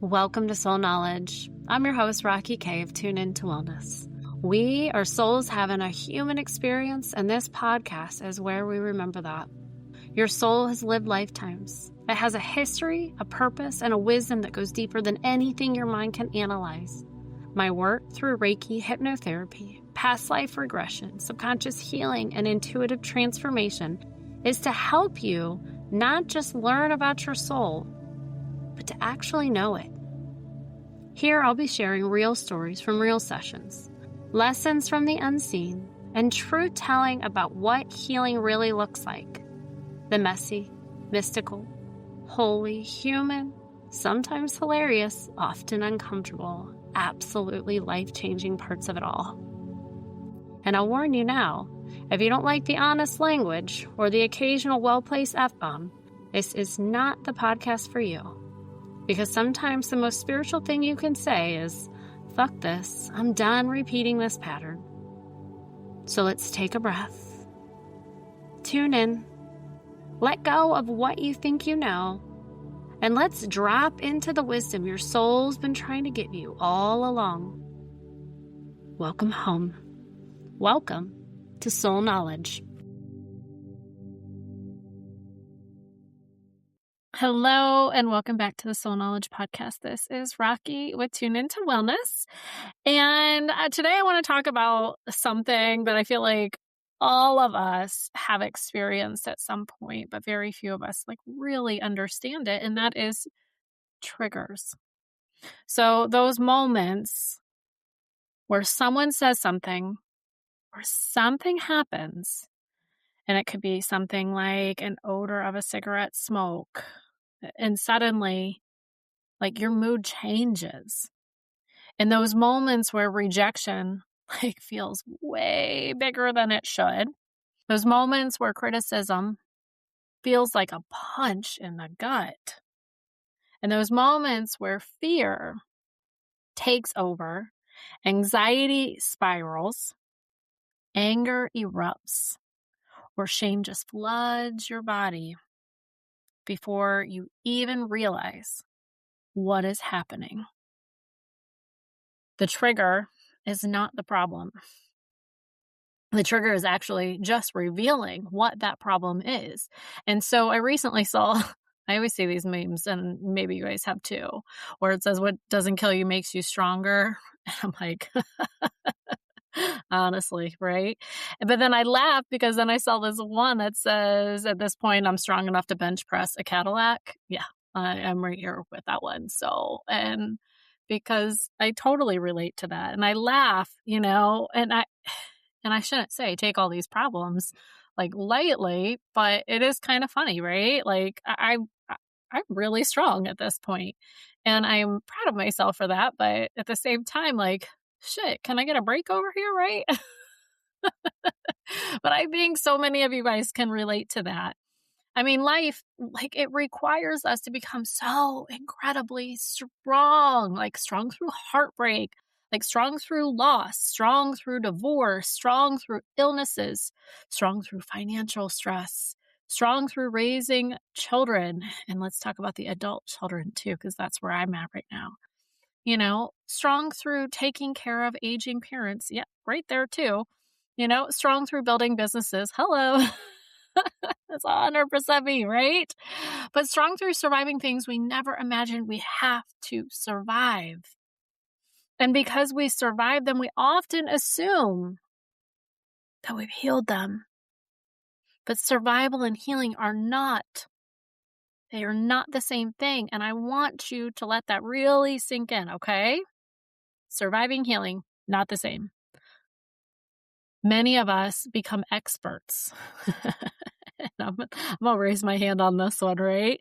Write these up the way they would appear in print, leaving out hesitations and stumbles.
Welcome to Soul Knowledge. I'm your host, Rocky K of Tune Into Wellness. We are souls having a human experience, and this podcast is where we remember that. Your soul has lived lifetimes. It has a history, a purpose, and a wisdom that goes deeper than anything your mind can analyze. My work through Reiki, hypnotherapy, past life regression, subconscious healing, and intuitive transformation is to help you not just learn about your soul, but to actually know it. Here I'll be sharing real stories from real sessions, lessons from the unseen, and truth telling about what healing really looks like. The messy, mystical, holy, human, sometimes hilarious, often uncomfortable, absolutely life-changing parts of it all. And I'll warn you now, if you don't like the honest language or the occasional well-placed F-bomb, this is not the podcast for you. Because sometimes the most spiritual thing you can say is, fuck this, I'm done repeating this pattern. So let's take a breath. Tune in. Let go of what you think you know. And let's drop into the wisdom your soul's been trying to give you all along. Welcome home. Welcome to Soul Knowledge. Hello, and welcome back to the Soul Knowledge Podcast. This is Rocky with Tune Into Wellness. And today I want to talk about something that I feel like all of us have experienced at some point, but very few of us really understand it, and that is triggers. So those moments where someone says something or something happens, and it could be something like an odor of a cigarette smoke, and suddenly, your mood changes. In those moments where rejection, feels way bigger than it should. Those moments where criticism feels like a punch in the gut. And those moments where fear takes over, anxiety spirals, anger erupts, or shame just floods your body before you even realize what is happening. The trigger is not the problem. The trigger is actually just revealing what that problem is. And so I recently saw, I always see these memes, and maybe you guys have too, where it says, what doesn't kill you makes you stronger. And I'm like, honestly, right? But then I laugh because then I saw this one that says, at this point, I'm strong enough to bench press a Cadillac. Yeah, I'm right here with that one. So, and because I totally relate to that, and I laugh, and I shouldn't say take all these problems lightly, but it is kind of funny, right? I'm really strong at this point, and I'm proud of myself for that. But at the same time, shit, can I get a break over here, right? But I think so many of you guys can relate to that. I mean, life, it requires us to become so incredibly strong, strong through heartbreak, strong through loss, strong through divorce, strong through illnesses, strong through financial stress, strong through raising children. And let's talk about the adult children too, because that's where I'm at right now. Strong through taking care of aging parents. Yeah, right there too. Strong through building businesses. Hello. That's 100% me, right? But strong through surviving things we never imagined we have to survive. And because we survive them, we often assume that we've healed them. But survival and healing are not. They are not the same thing. And I want you to let that really sink in, okay? Surviving, healing, not the same. Many of us become experts. I'm going to raise my hand on this one, right?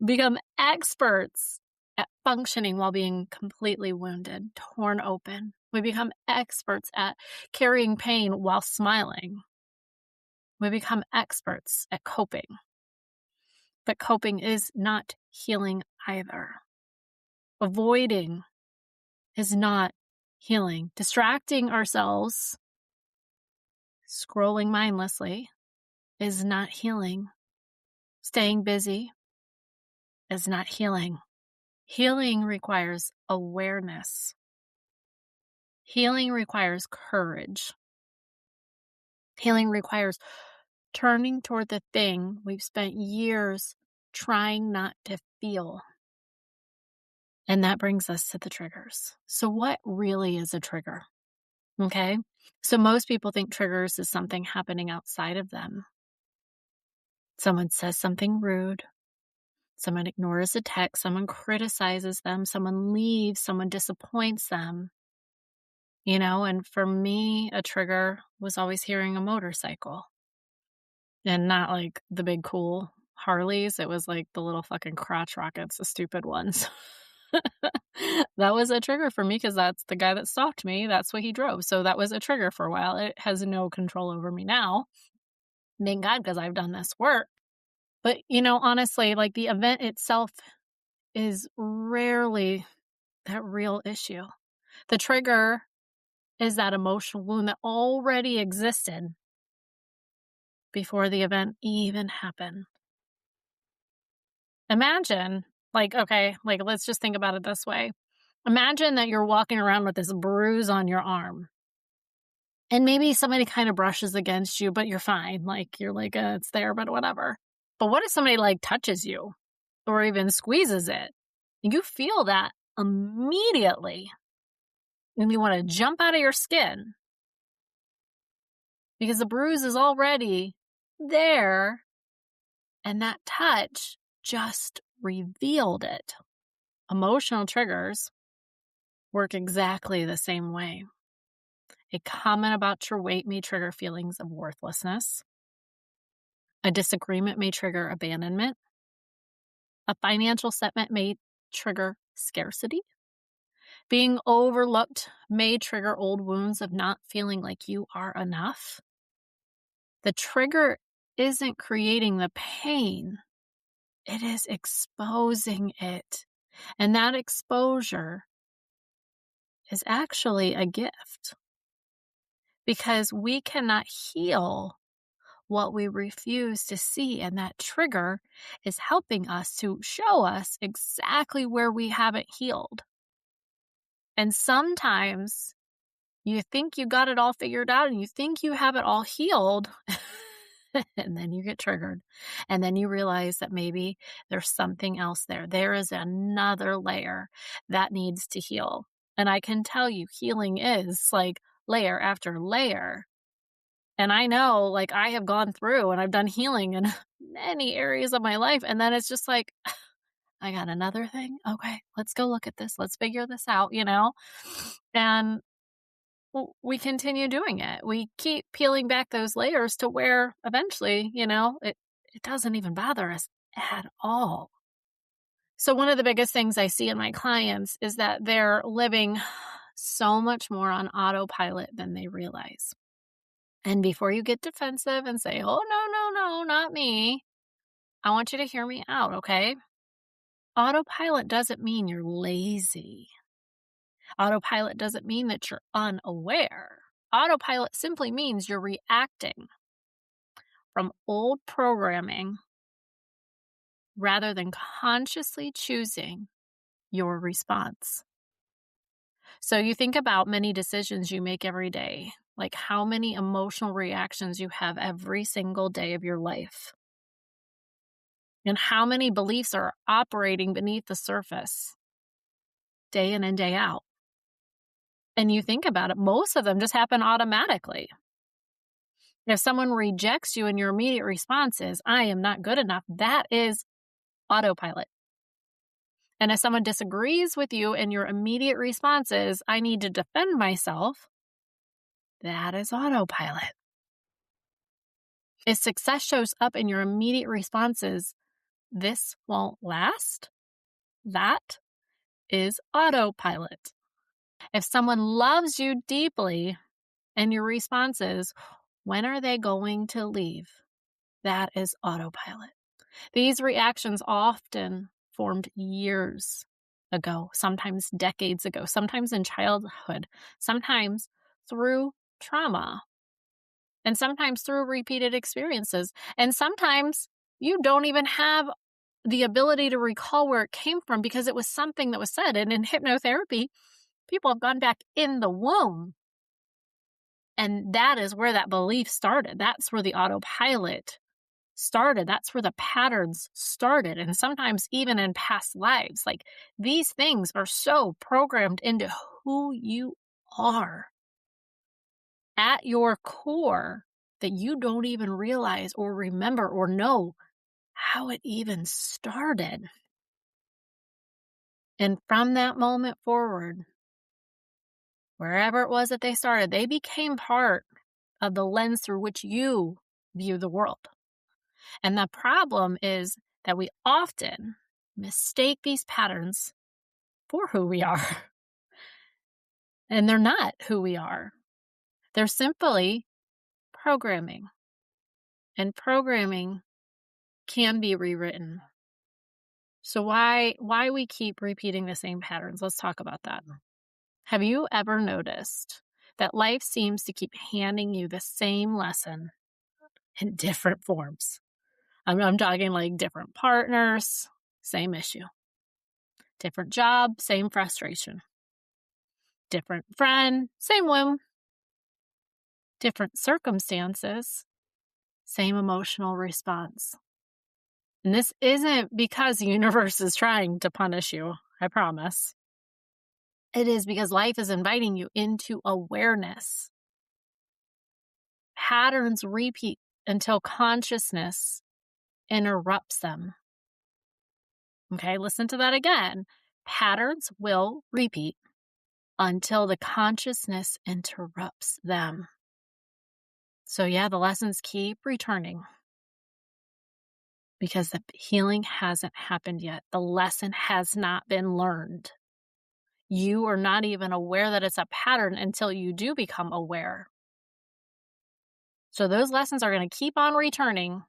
Become experts at functioning while being completely wounded, torn open. We become experts at carrying pain while smiling. We become experts at coping. But coping is not healing either. Avoiding is not healing. Distracting ourselves, scrolling mindlessly, is not healing. Staying busy is not healing. Healing requires awareness. Healing requires courage. Healing requires turning toward the thing we've spent years trying not to feel. And that brings us to the triggers. So what really is a trigger? Okay. So most people think triggers is something happening outside of them. Someone says something rude. Someone ignores a text. Someone criticizes them. Someone leaves. Someone disappoints them. And for me, a trigger was always hearing a motorcycle. And not like the big cool Harleys. It was like the little fucking crotch rockets, the stupid ones. That was a trigger for me because that's the guy that stalked me. That's what he drove. So that was a trigger for a while. It has no control over me now. Thank God, because I've done this work. But, honestly, like the event itself is rarely that real issue. The trigger is that emotional wound that already existed before the event even happened. Imagine, let's just think about it this way. Imagine that you're walking around with this bruise on your arm. And maybe somebody kind of brushes against you, but you're fine. You're like, it's there, but whatever. But what if somebody touches you or even squeezes it? You feel that immediately. And you want to jump out of your skin because the bruise is already there. And that touch just revealed it. Emotional triggers work exactly the same way. A comment about your weight may trigger feelings of worthlessness. A disagreement may trigger abandonment. A financial setback may trigger scarcity. Being overlooked may trigger old wounds of not feeling like you are enough. The trigger isn't creating the pain. It is exposing it. And that exposure is actually a gift because we cannot heal what we refuse to see. And that trigger is helping us to show us exactly where we haven't healed. And sometimes you think you got it all figured out and you think you have it all healed. And then you get triggered. And then you realize that maybe there's something else there. There is another layer that needs to heal. And I can tell you, healing is layer after layer. And I know, I have gone through and I've done healing in many areas of my life. And then it's just I got another thing. Okay, let's go look at this. Let's figure this out, And we continue doing it. We keep peeling back those layers to where eventually, it doesn't even bother us at all. So one of the biggest things I see in my clients is that they're living so much more on autopilot than they realize. And before you get defensive and say, oh, no, not me, I want you to hear me out, okay? Autopilot doesn't mean you're lazy. Autopilot doesn't mean that you're unaware. Autopilot simply means you're reacting from old programming rather than consciously choosing your response. So you think about many decisions you make every day, like how many emotional reactions you have every single day of your life, and how many beliefs are operating beneath the surface day in and day out. And you think about it, most of them just happen automatically. If someone rejects you and your immediate response is, I am not good enough, that is autopilot. And if someone disagrees with you and your immediate response is, I need to defend myself, that is autopilot. If success shows up in your immediate responses, this won't last, that is autopilot. If someone loves you deeply and your response is, when are they going to leave? That is autopilot. These reactions often formed years ago, sometimes decades ago, sometimes in childhood, sometimes through trauma, and sometimes through repeated experiences. And sometimes you don't even have the ability to recall where it came from because it was something that was said. And in hypnotherapy, people have gone back in the womb. And that is where that belief started. That's where the autopilot started. That's where the patterns started. And sometimes even in past lives, like these things are so programmed into who you are at your core that you don't even realize or remember or know how it even started. And from that moment forward, wherever it was that they started, they became part of the lens through which you view the world. And the problem is that we often mistake these patterns for who we are. And they're not who we are. They're simply programming. And programming can be rewritten. So why we keep repeating the same patterns? Let's talk about that. Have you ever noticed that life seems to keep handing you the same lesson in different forms? I'm talking like different partners, same issue. Different job, same frustration. Different friend, same wound. Different circumstances, same emotional response. And this isn't because the universe is trying to punish you, I promise. It is because life is inviting you into awareness. Patterns repeat until consciousness interrupts them. Okay, listen to that again. Patterns will repeat until the consciousness interrupts them. So yeah, the lessons keep returning because the healing hasn't happened yet. The lesson has not been learned. You are not even aware that it's a pattern until you do become aware. So those lessons are going to keep on returning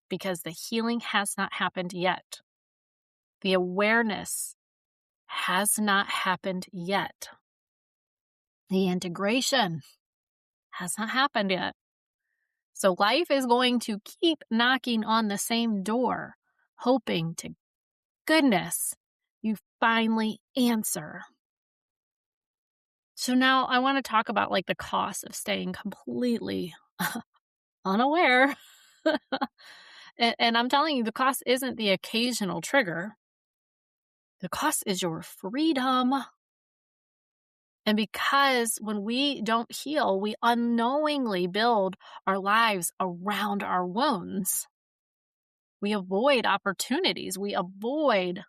because the healing has not happened yet. The awareness has not happened yet. The integration has not happened yet. So life is going to keep knocking on the same door, hoping to goodness you finally answer. So now I want to talk about like the cost of staying completely unaware. And I'm telling you, the cost isn't the occasional trigger. The cost is your freedom. And because when we don't heal, we unknowingly build our lives around our wounds. We avoid opportunities. We avoid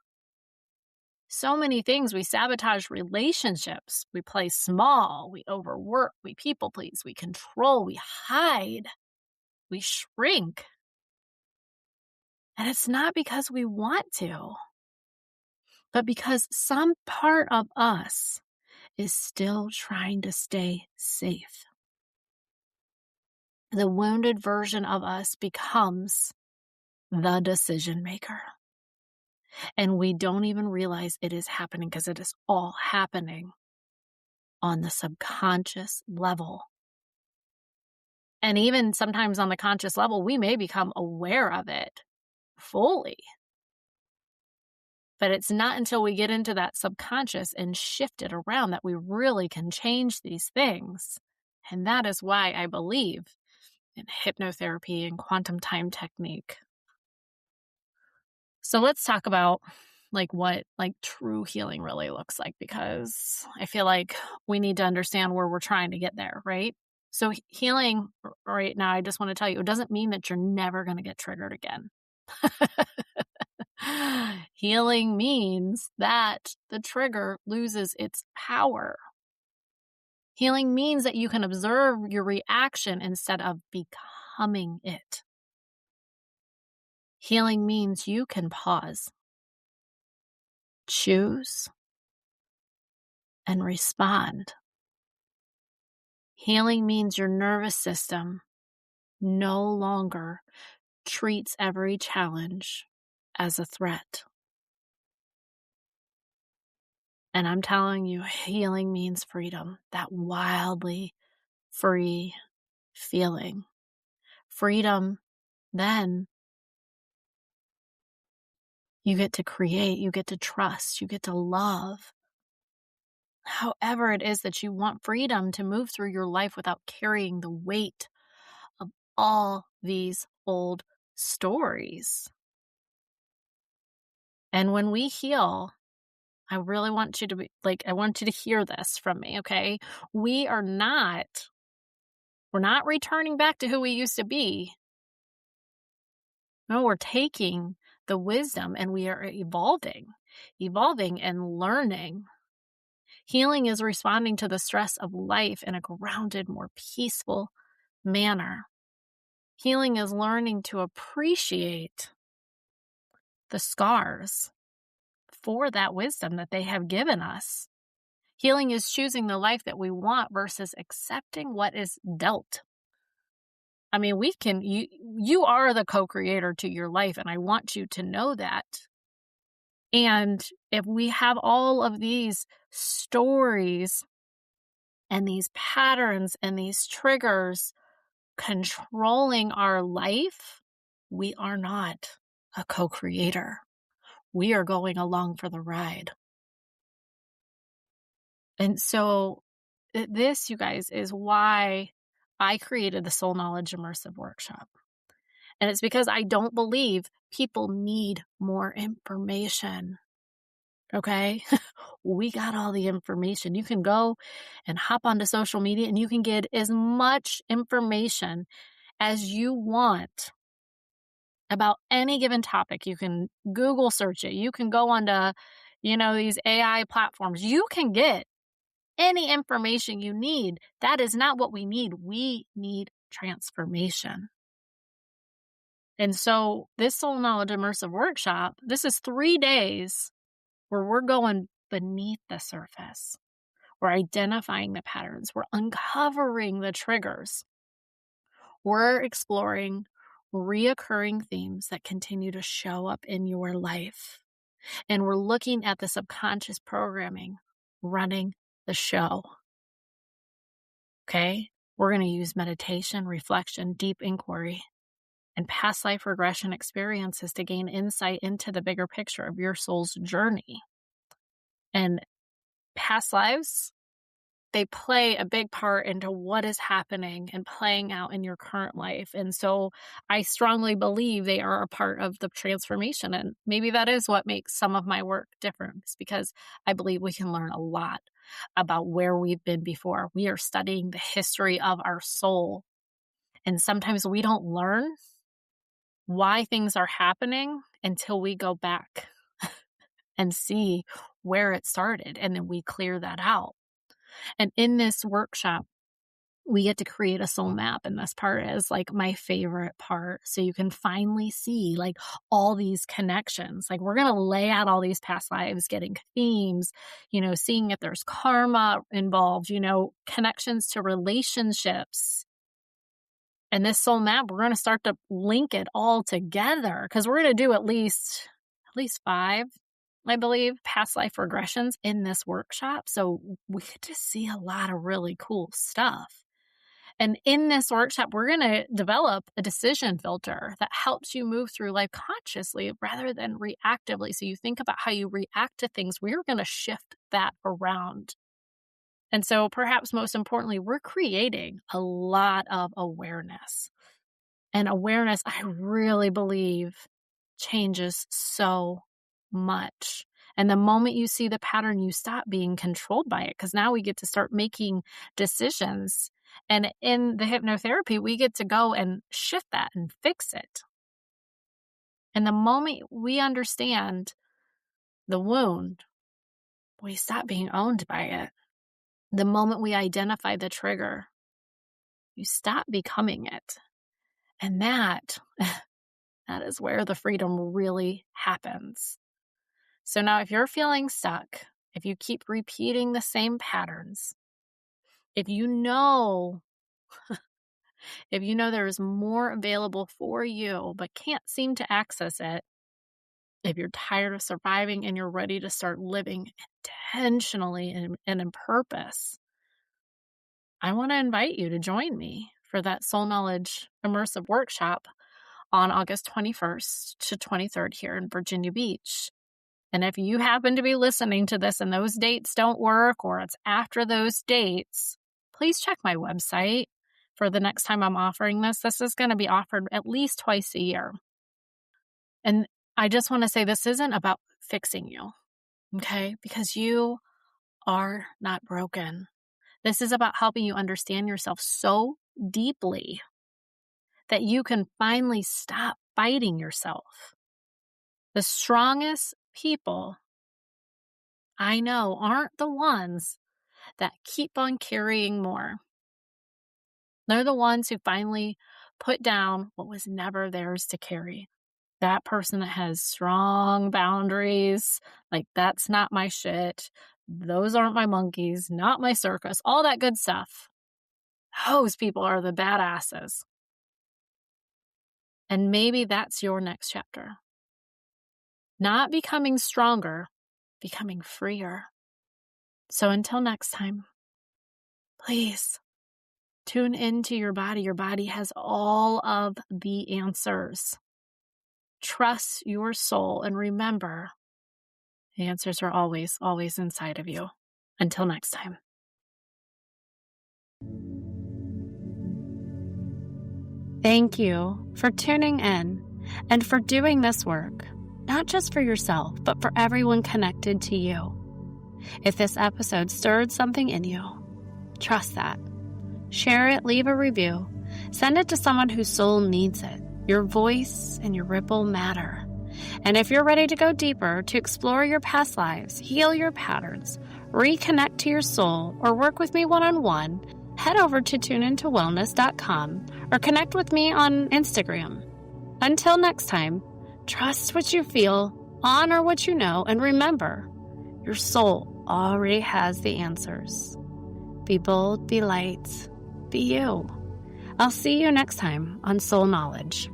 so many things. We sabotage relationships. We play small. We overwork. We people please. We control. We hide. We shrink. And it's not because we want to, but because some part of us is still trying to stay safe. The wounded version of us becomes the decision maker. And we don't even realize it is happening because it is all happening on the subconscious level. And even sometimes on the conscious level, we may become aware of it fully. But it's not until we get into that subconscious and shift it around that we really can change these things. And that is why I believe in hypnotherapy and quantum time technique. So let's talk about what true healing really looks like, because I feel like we need to understand where we're trying to get there, right? So healing right now, I just want to tell you, it doesn't mean that you're never going to get triggered again. Healing means that the trigger loses its power. Healing means that you can observe your reaction instead of becoming it. Healing means you can pause, choose, and respond. Healing means your nervous system no longer treats every challenge as a threat. And I'm telling you, healing means freedom, that wildly free feeling. Freedom then You get to create, you get to trust, you get to love. However, it is that you want freedom to move through your life without carrying the weight of all these old stories. And when we heal, I really want you to I want you to hear this from me, okay? We're not returning back to who we used to be. No, we're taking the wisdom and we are evolving and learning. Healing is responding to the stress of life in a grounded, more peaceful manner. Healing is learning to appreciate the scars for that wisdom that they have given us. Healing is choosing the life that we want versus accepting what is dealt. I mean, you are the co-creator to your life, and I want you to know that. And if we have all of these stories and these patterns and these triggers controlling our life, we are not a co-creator. We are going along for the ride. And so this, you guys, is why I created the Soul Knowledge Immersive Workshop. And it's because I don't believe people need more information. Okay? We got all the information. You can go and hop onto social media and you can get as much information as you want about any given topic. You can Google search it. You can go onto, these AI platforms. You can get any information you need. That is not what we need. We need transformation. And so this Soul Knowledge Immersive Workshop, this is 3 days where we're going beneath the surface. We're identifying the patterns. We're uncovering the triggers. We're exploring reoccurring themes that continue to show up in your life. And we're looking at the subconscious programming running the show. Okay? We're going to use meditation, reflection, deep inquiry, and past life regression experiences to gain insight into the bigger picture of your soul's journey. And past lives, they play a big part into what is happening and playing out in your current life. And so I strongly believe they are a part of the transformation. And maybe that is what makes some of my work different, is because I believe we can learn a lot about where we've been before. We are studying the history of our soul. And sometimes we don't learn why things are happening until we go back and see where it started. And then we clear that out. And in this workshop, we get to create a soul map. And this part is like my favorite part. So you can finally see like all these connections. Like we're going to lay out all these past lives, getting themes, seeing if there's karma involved, connections to relationships. And this soul map, we're going to start to link it all together because we're going to do at least 5, I believe, past life regressions in this workshop. So we get to see a lot of really cool stuff. And in this workshop, we're going to develop a decision filter that helps you move through life consciously rather than reactively. So you think about how you react to things. We're going to shift that around. And so perhaps most importantly, we're creating a lot of awareness. And awareness, I really believe, changes so much. And the moment you see the pattern, you stop being controlled by it, because now we get to start making decisions. And in the hypnotherapy, we get to go and shift that and fix it. And the moment we understand the wound, we stop being owned by it. The moment we identify the trigger, you stop becoming it. And that is where the freedom really happens. So now if you're feeling stuck, if you keep repeating the same patterns, if you know there's more available for you but can't seem to access it, if you're tired of surviving and you're ready to start living intentionally and in purpose, I want to invite you to join me for that Soul Knowledge Immersive Workshop on August 21st to 23rd here in Virginia Beach. And if you happen to be listening to this and those dates don't work, or it's after those dates, please check my website for the next time I'm offering this. This is going to be offered at least twice a year. And I just want to say this isn't about fixing you, okay? Because you are not broken. This is about helping you understand yourself so deeply that you can finally stop fighting yourself. The strongest people I know aren't the ones that keep on carrying more. They're the ones who finally put down what was never theirs to carry. That person that has strong boundaries, like, that's not my shit. Those aren't my monkeys, not my circus, all that good stuff. Those people are the badasses. And maybe that's your next chapter. Not becoming stronger, becoming freer. So until next time, please tune into your body. Your body has all of the answers. Trust your soul and remember, the answers are always, always inside of you. Until next time. Thank you for tuning in and for doing this work, not just for yourself, but for everyone connected to you. If this episode stirred something in you, trust that. Share it, leave a review, send it to someone whose soul needs it. Your voice and your ripple matter. And if you're ready to go deeper, to explore your past lives, heal your patterns, reconnect to your soul, or work with me one-on-one, head over to tuneintowellness.com or connect with me on Instagram. Until next time, trust what you feel, honor what you know, and remember, your soul already has the answers. Be bold, be light, be you. I'll see you next time on Soul Knowledge.